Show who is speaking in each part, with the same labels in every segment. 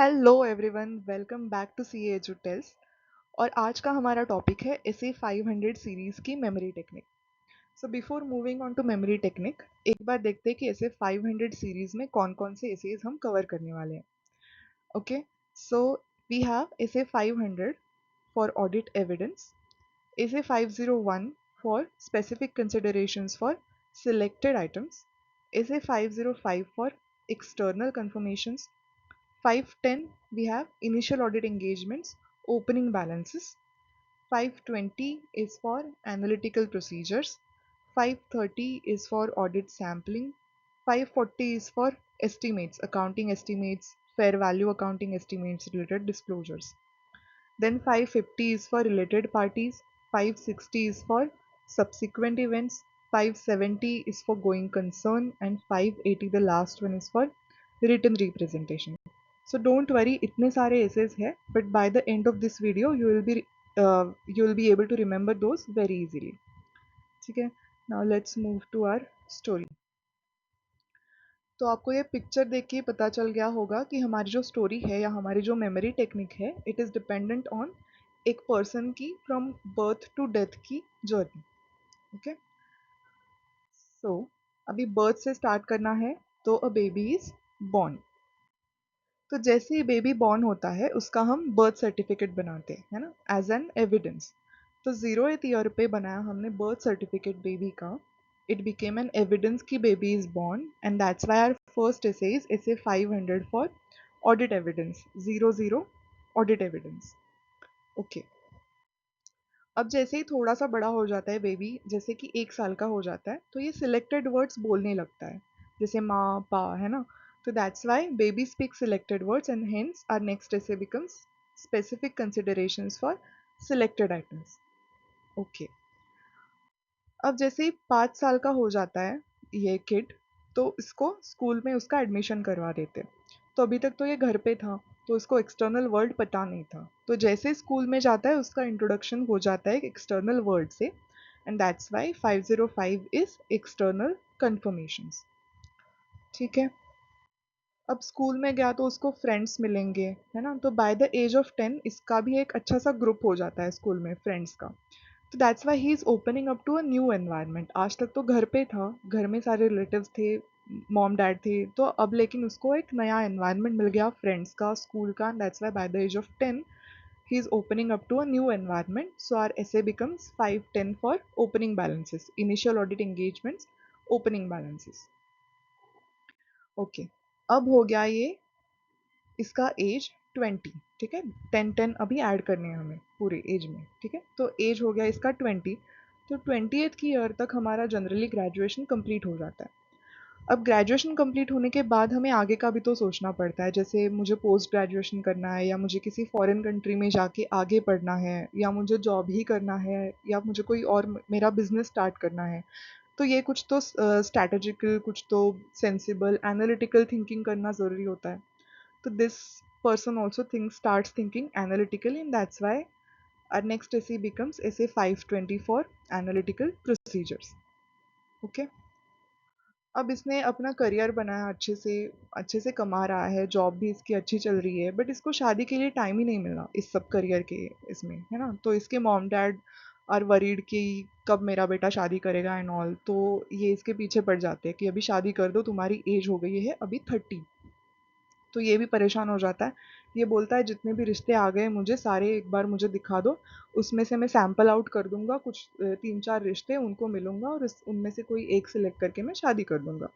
Speaker 1: Hello everyone, welcome back to C edu tales. और आज का हमारा टॉपिक है एसे 500 सीरीज़ की memory technique. So before moving on to memory technique, एक बार देखते हैं कि एसे 500 सीरीज़ में कौन कौन से एसेज हम कवर करने वाले हैं। Okay, so we have SA 500 for audit evidence, SA 501 for specific considerations for selected items, SA 505 for external confirmations, 510 we have initial audit engagements, opening balances. 520 is for analytical procedures. 530 is for audit sampling. 540 is for estimates, accounting estimates, fair value accounting estimates related disclosures. Then 550 is for related parties. 560 is for subsequent events. 570 is for going concern, and 580 the last one is for written representation. So don't worry, इतने सारे essays है, but by the end of this video you will be able to remember those very easily. ठीक है? Now let's move to our story. तो आपको ये picture देख के पता चल गया होगा कि हमारी जो स्टोरी है या हमारी जो मेमोरी टेक्निक है, इट इज़ डिपेंडेंट ऑन एक पर्सन की फ्रॉम बर्थ टू डेथ की जर्नी। ओके, सो अभी बर्थ से स्टार्ट करना है। तो अ बेबी इज बॉर्न। तो जैसे ही बेबी बॉर्न होता है उसका हम बर्थ सर्टिफिकेट बनाते हैं, है ना, एज एन एविडेंस। तो 0th ईयर पे बनाया हमने बर्थ सर्टिफिकेट बेबी का। इट बिकेम एन एविडेंस कि baby is born, and that's why our first SA is SA 500 for audit evidence, 00 audit evidence. Okay, अब जैसे ही थोड़ा सा बड़ा हो जाता है बेबी, जैसे कि 1 साल का हो जाता है, तो ये सिलेक्टेड वर्ड्स बोलने लगता है, जैसे माँ पा, है ना। तो that's why baby speak selected words, and hence our next ऐसे becomes specific considerations for selected items. Okay, अब जैसे ही 5 साल का हो जाता है ये किड, तो इसको स्कूल में उसका एडमिशन करवा देते। तो अभी तक तो ये घर पे था, तो उसको एक्सटर्नल वर्ल्ड पता नहीं था। तो जैसे स्कूल में जाता है उसका इंट्रोडक्शन हो जाता है एक्सटर्नल वर्ल्ड से, and that's Y 505 is external conformations. ठीक है, अब स्कूल में गया तो उसको फ्रेंड्स मिलेंगे, है ना। तो बाय द एज ऑफ 10 इसका भी एक अच्छा सा ग्रुप हो जाता है स्कूल में फ्रेंड्स का। तो that's why he is opening up to a new environment. आज तक तो घर पे था, घर में सारे रिलेटिव्स थे, मॉम डैड थे, तो अब लेकिन उसको एक नया एनवायरनमेंट मिल गया फ्रेंड्स का, स्कूल का। That's why by the age of 10 he is opening up to a new environment. So our essay becomes 510 for opening balances, initial audit engagements, opening balances. Okay, अब हो गया ये इसका एज 20। ठीक है, 10 अभी ऐड करने हैं हमें पूरे एज में। ठीक है, तो एज हो गया इसका 20। तो 20th की ईयर तक हमारा जनरली ग्रेजुएशन कंप्लीट हो जाता है। अब ग्रेजुएशन कंप्लीट होने के बाद हमें आगे का भी तो सोचना पड़ता है, जैसे मुझे पोस्ट ग्रेजुएशन करना है, या मुझे किसी फॉरेन कंट्री में जाके आगे पढ़ना है, या मुझे जॉब ही करना है, या मुझे कोई और मेरा बिजनेस स्टार्ट करना है। तो ये कुछ तो स्ट्रैटेजिकल, कुछ तो सेंसिबल एनालिटिकल थिंकिंग करना ज़रूरी होता है। So this person also starts thinking analytically, and that's why our next essay becomes essay 520 for analytical procedures. Okay, अब इसने अपना करियर बनाया, अच्छे से कमा रहा है, जॉब भी इसकी अच्छी चल रही है, बट इसको शादी के लिए टाइम ही नहीं मिला इस सब करियर के इसमें, है ना। तो इसके मॉम डैड आर वरीड कि कब मेरा बेटा शादी करेगा एंड ऑल। तो ये इसके पीछे पड़ जाते हैं कि अभी शादी कर दो, तुम्हारी एज हो गई है अभी 30। तो ये भी परेशान हो जाता है। ये बोलता है जितने भी रिश्ते आ गए मुझे सारे एक बार मुझे दिखा दो, उसमें से मैं सैंपल आउट कर दूंगा, कुछ 3-4 रिश्ते उनको मिलूंगा, और उनमें से कोई एक सिलेक्ट करके मैं शादी कर दूंगा,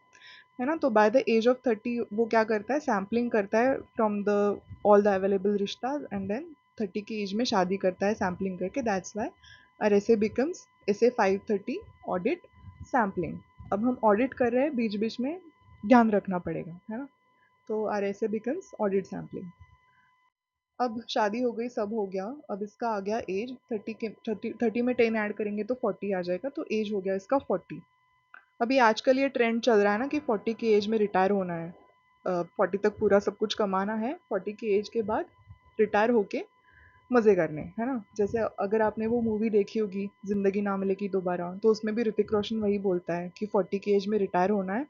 Speaker 1: है ना। तो बाय द एज ऑफ 30 वो क्या करता है, सैम्पलिंग करता है from the all the available रिश्ता, एंड देन 30 की एज में शादी करता है सैम्पलिंग करके। दैट्स वाई और ऐसे बिकम्स ऐसे 530 ऑडिट सैम्पलिंग। अब हम ऑडिट कर रहे हैं, बीच बीच में ध्यान रखना पड़ेगा, है ना। तो आर ऐसे बिकम्स ऑडिट सैम्पलिंग। अब शादी हो गई, सब हो गया, अब इसका आ गया एज 30 में 10 ऐड करेंगे तो 40 आ जाएगा, तो एज हो गया इसका 40। अभी आजकल ये ट्रेंड चल रहा है ना कि 40 की एज में रिटायर होना है, 40 तक पूरा सब कुछ कमाना है, 40 की एज के बाद रिटायर होके मज़े करने, है ना। जैसे अगर आपने वो मूवी देखी होगी ज़िंदगी ना मिलेगी दोबारा, तो उसमें भी ऋतिक रोशन वही बोलता है कि 40 की एज में रिटायर होना है,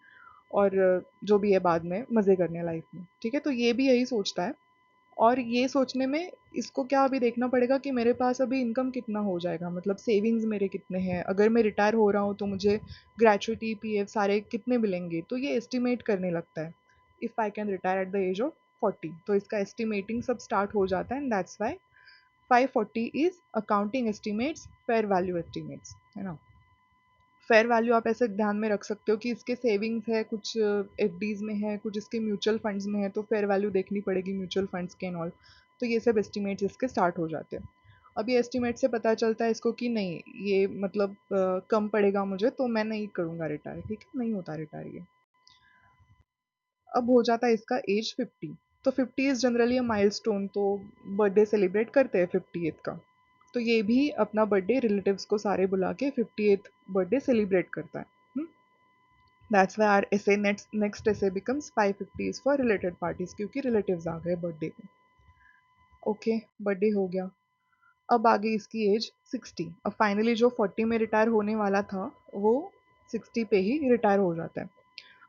Speaker 1: और जो भी है बाद में मज़े करने हैं लाइफ में। ठीक है, तो ये भी यही सोचता है। और ये सोचने में इसको क्या अभी देखना पड़ेगा कि मेरे पास अभी इनकम कितना हो जाएगा, मतलब सेविंग्स मेरे कितने हैं, अगर मैं रिटायर हो रहा हूँ तो मुझे ग्रेचुइटी पीएफ सारे कितने मिलेंगे, तो ये एस्टिमेट करने लगता है। If I can retire at the age of 40, तो इसका एस्टिमेटिंग सब स्टार्ट हो जाता है, and that's why 540 is accounting estimates, fair value estimates, है ना। फेयर वैल्यू आप ऐसे ध्यान में रख सकते हो कि इसके सेविंग्स है, कुछ एफडीज में है, कुछ इसके म्यूचुअल फंड्स में है, तो फेयर वैल्यू देखनी पड़ेगी म्यूचुअल फंड्स के एंड ऑल। तो ये सब एस्टिमेट्स इसके स्टार्ट हो जाते हैं। अब ये एस्टिमेट से पता चलता है इसको कि नहीं, ये मतलब कम पड़ेगा मुझे, तो मैं नहीं करूँगा रिटायर, ठीक है, नहीं होता रिटायर ये। अब हो जाता है इसका एज 50। तो 50 इज़ जनरली अ माइलस्टोन, तो बर्थडे सेलिब्रेट करते हैं 50th का। तो ये भी अपना बर्थडे रिलेटिव्स को सारे बुला के 50th बर्थडे सेलिब्रेट करता है। That's why are essay next essay becomes 550 is for related parties, क्योंकि रिलेटिव्स आ गए बर्थडे पे। ओके, बर्थडे हो गया। अब आ गई इसकी एज 60। अब फाइनली जो 40 में रिटायर होने वाला था वो 60 पे ही रिटायर हो जाता है।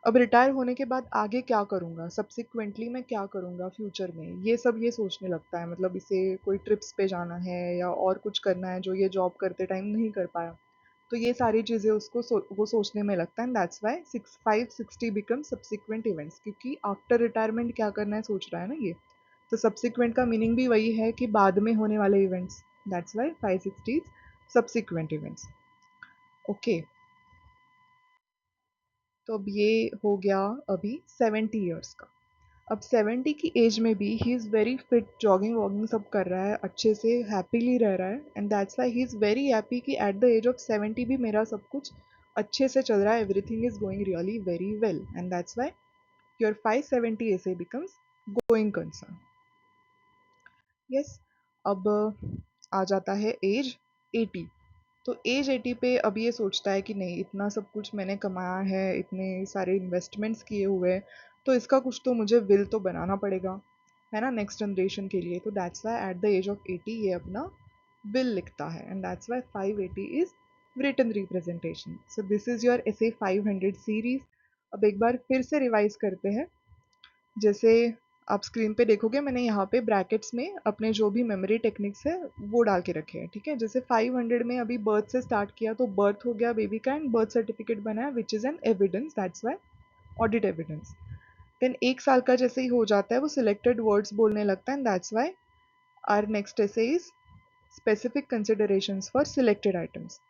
Speaker 1: अब रिटायर होने के बाद आगे क्या करूँगा, सब्सिक्वेंटली मैं क्या करूँगा फ्यूचर में, ये सब ये सोचने लगता है। मतलब इसे कोई ट्रिप्स पे जाना है या और कुछ करना है जो ये जॉब करते टाइम नहीं कर पाया, तो ये सारी चीज़ें उसको वो सोचने में लगता है, and that's Y 560 become subsequent events, क्योंकि आफ्टर रिटायरमेंट क्या करना है सोच रहा है ना ये। तो सब्सिक्वेंट का मीनिंग भी वही है कि बाद में होने वाले events, that's why 560 subsequent events. Okay, तो अब ये हो गया अभी 70 ईयर्स का। अब 70 की एज में भी he is very fit, jogging vlogging सब कर रहा है, अच्छे से हैप्पीली रह रहा है, and that's why he is very happy कि एट द एज ऑफ 70 भी मेरा सब कुछ अच्छे से चल रहा है, everything is going really very well, and that's why your 570 ऐसे बिकम्स गोइंग कंसर्न। यस। अब आ जाता है एज 80। तो एज 80 पे अब ये सोचता है कि नहीं, इतना सब कुछ मैंने कमाया है, इतने सारे इन्वेस्टमेंट्स किए हुए हैं, तो इसका कुछ तो मुझे विल तो बनाना पड़ेगा, है ना, नेक्स्ट जनरेशन के लिए। तो that's why at the age of 80 ये अपना विल लिखता है, and that's why 580 is written representation. So this is your essay 500 series. अब एक बार फिर से रिवाइज करते हैं। जैसे आप स्क्रीन पे देखोगे, मैंने यहाँ पे ब्रैकेट्स में अपने जो भी मेमोरी टेक्निक्स है वो डाल के रखे हैं, ठीक है। जैसे 500 में अभी बर्थ से स्टार्ट किया, तो बर्थ हो गया बेबी का, एंड बर्थ सर्टिफिकेट बनाया which is an evidence, that's why audit evidence. Then 1 साल का जैसे ही हो जाता है वो सिलेक्टेड वर्ड्स बोलने लगता है, and that's why our next ऐसे is specific considerations for selected items.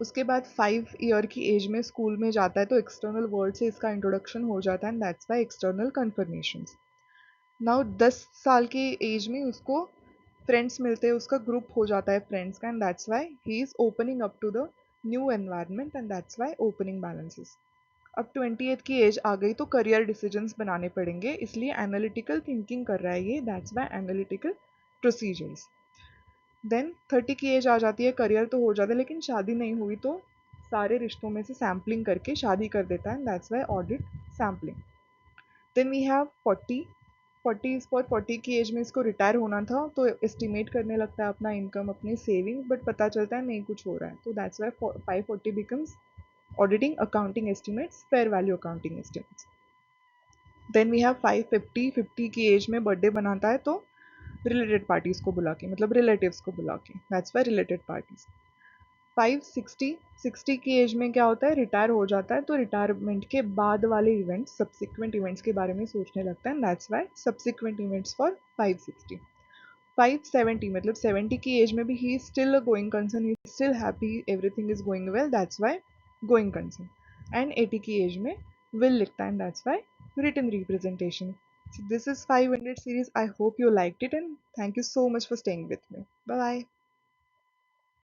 Speaker 1: उसके बाद 5 ईयर की एज में स्कूल में जाता है, तो एक्सटर्नल वर्ल्ड से इसका इंट्रोडक्शन हो जाता है, and that's Y external conformations. Now 10 साल की एज में उसको फ्रेंड्स मिलते हैं, उसका ग्रुप हो जाता है फ्रेंड्स का, and that's why he is opening up to the new environment, and that's why opening balances. अब 28 की एज आ गई, तो करियर डिसीजंस बनाने पड़ेंगे, इसलिए एनालिटिकल थिंकिंग कर रहा है ये, that's why analytical procedures. Then 30 की एज आ जाती है, करियर तो हो जाता है लेकिन शादी नहीं हुई, तो सारे रिश्तों में से सैम्पलिंग करके शादी कर देता है, that's why audit sampling. Then we have 40। 40 is for 40 की एज में इसको रिटायर होना था, तो एस्टिमेट करने लगता है अपना इनकम, अपनी सेविंग, बट पता चलता है नहीं कुछ हो रहा है, तो that's why 540 becomes auditing accounting estimates, fair value accounting estimates. Then we have 550। 50 की एज में बर्थडे बनाता है, तो रिलेटेड पार्टीज को बुला के, मतलब रिलेटिव्स को बुला के, दैट्स वाई रिलेटेड पार्टीज। 560। 60 की एज में क्या होता है, रिटायर हो जाता है, तो रिटायरमेंट के बाद वाले इवेंट्स, सब्सिक्वेंट इवेंट्स के बारे में सोचने लगता है, that's Y subsequent events for 560। 570 मतलब 70 की एज में भी he is still a going concern, he is still happy, everything is going well, that's why going concern. And 80 की एज में विल लिखता है, that's Y written representation. So this is 500 series. I hope you liked it, and thank you so much for staying with me. Bye bye.